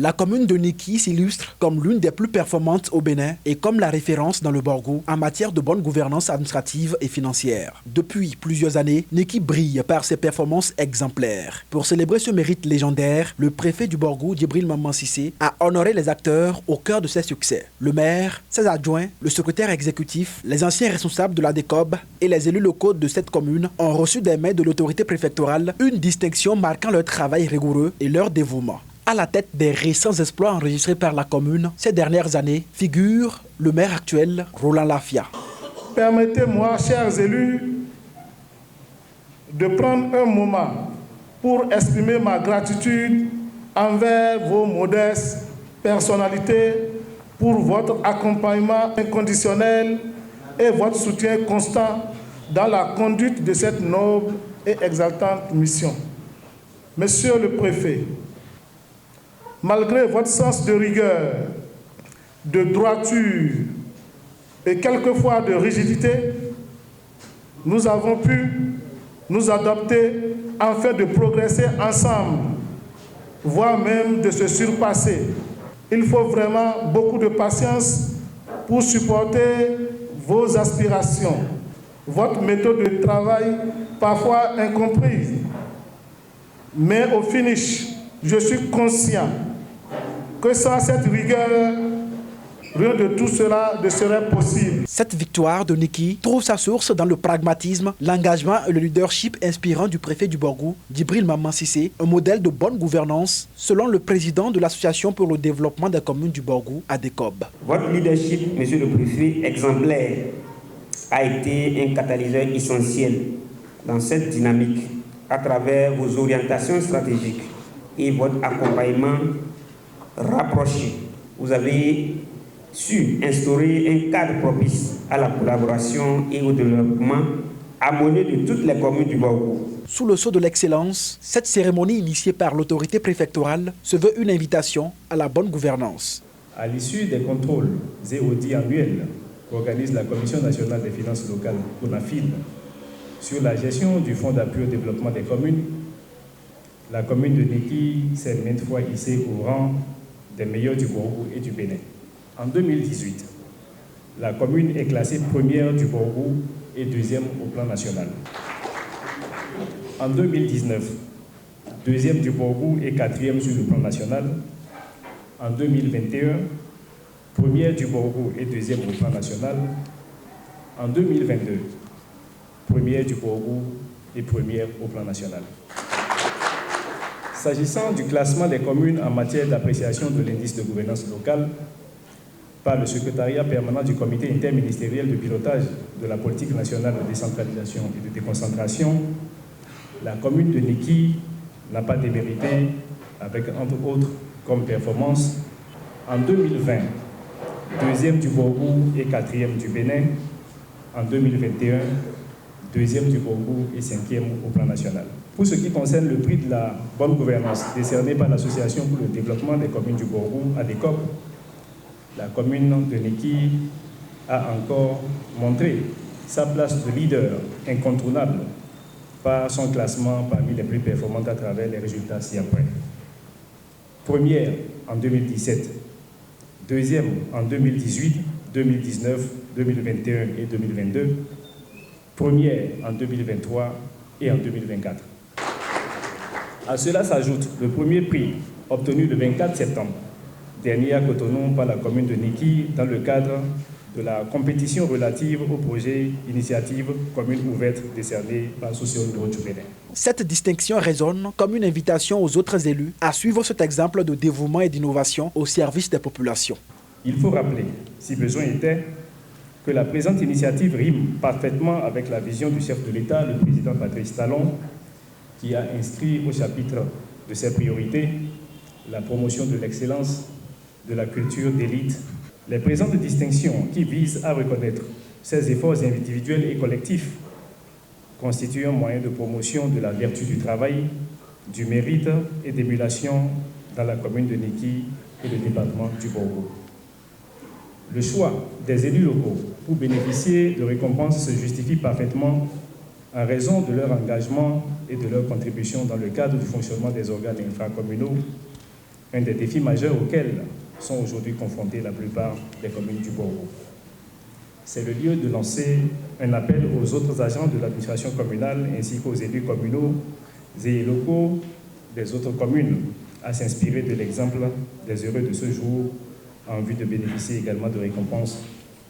La commune de Niki s'illustre comme l'une des plus performantes au Bénin et comme la référence dans le Borgou en matière de bonne gouvernance administrative et financière. Depuis plusieurs années, Niki brille par ses performances exemplaires. Pour célébrer ce mérite légendaire, le préfet du Borgou, Djibril Maman Cissé, a honoré les acteurs au cœur de ses succès. Le maire, ses adjoints, le secrétaire exécutif, les anciens responsables de la DECOB et les élus locaux de cette commune ont reçu des mains de l'autorité préfectorale une distinction marquant leur travail rigoureux et leur dévouement. À la tête des récents exploits enregistrés par la commune ces dernières années figure le maire actuel, Roland Lafia. Permettez-moi, chers élus, de prendre un moment pour exprimer ma gratitude envers vos modestes personnalités pour votre accompagnement inconditionnel et votre soutien constant dans la conduite de cette noble et exaltante mission. Monsieur le préfet, malgré votre sens de rigueur, de droiture et quelquefois de rigidité, nous avons pu nous adapter afin de progresser ensemble, voire même de se surpasser. Il faut vraiment beaucoup de patience pour supporter vos aspirations, votre méthode de travail parfois incomprise. Mais au finish, je suis conscient que sans cette rigueur, rien de tout cela ne serait possible. Cette victoire de Niki trouve sa source dans le pragmatisme, l'engagement et le leadership inspirant du préfet du Borgou, Djibril Maman Cissé, un modèle de bonne gouvernance selon le président de l'Association pour le développement des communes du Borgou, ADECOB. Votre leadership, monsieur le préfet, exemplaire, a été un catalyseur essentiel dans cette dynamique à travers vos orientations stratégiques et votre accompagnement rapproché. Vous avez su instaurer un cadre propice à la collaboration et au développement harmonieux de toutes les communes du Borgou. Sous le sceau de l'excellence, cette cérémonie initiée par l'autorité préfectorale se veut une invitation à la bonne gouvernance. À l'issue des contrôles et audits annuels qu'organise la Commission nationale des finances locales, CONAFIL, sur la gestion du Fonds d'appui au développement des communes, la commune de Niki s'est maintes fois hissée au rang des meilleurs du Borgou et du Bénin. En 2018, la commune est classée première du Borgou et deuxième au plan national. En 2019, deuxième du Borgou et quatrième sur le plan national. En 2021, première du Borgou et deuxième au plan national. En 2022, première du Borgou et première au plan national. S'agissant du classement des communes en matière d'appréciation de l'indice de gouvernance locale, par le secrétariat permanent du comité interministériel de pilotage de la politique nationale de décentralisation et de déconcentration, la commune de Niki n'a pas démérité avec, entre autres, comme performance, en 2020, deuxième du Borgou et quatrième du Bénin, en 2021, deuxième du Borgou et cinquième au plan national. Pour ce qui concerne le prix de la bonne gouvernance décerné par l'Association pour le développement des communes du Borgou, ADECOB, la commune de Niki a encore montré sa place de leader incontournable par son classement parmi les plus performantes à travers les résultats ci-après. Première en 2017, deuxième en 2018, 2019, 2021 et 2022, première en 2023 et en 2024. À cela s'ajoute le premier prix obtenu le 24 septembre dernier à Cotonou par la commune de Niki dans le cadre de la compétition relative au projet Initiative Commune Ouverte décerné par Social du Bénin. Cette distinction résonne comme une invitation aux autres élus à suivre cet exemple de dévouement et d'innovation au service des populations. Il faut rappeler, si besoin était, que la présente initiative rime parfaitement avec la vision du chef de l'État, le président Patrice Talon, qui a inscrit au chapitre de ses priorités la promotion de l'excellence, de la culture d'élite. Les présentes distinctions qui visent à reconnaître ces efforts individuels et collectifs constituent un moyen de promotion de la vertu du travail, du mérite et d'émulation dans la commune de Niki et le département du Borgou. Le choix des élus locaux pour bénéficier de récompenses se justifie parfaitement en raison de leur engagement et de leur contribution dans le cadre du fonctionnement des organes infracommunaux un des défis majeurs auxquels sont aujourd'hui confrontées la plupart des communes du Borgo. C'est le lieu de lancer un appel aux autres agents de l'administration communale ainsi qu'aux élus communaux et locaux des autres communes à s'inspirer de l'exemple des heureux de ce jour en vue de bénéficier également de récompenses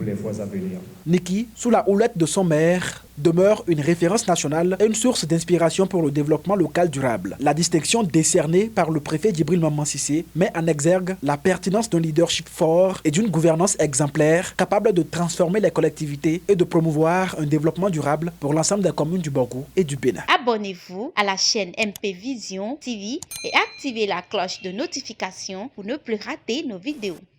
pour les fois à venir. Niki, sous la houlette de son maire, demeure une référence nationale et une source d'inspiration pour le développement local durable. La distinction décernée par le préfet Djibril Maman Cissé met en exergue la pertinence d'un leadership fort et d'une gouvernance exemplaire capable de transformer les collectivités et de promouvoir un développement durable pour l'ensemble des communes du Borgo et du Bénin. Abonnez-vous à la chaîne MP Vision TV et activez la cloche de notification pour ne plus rater nos vidéos.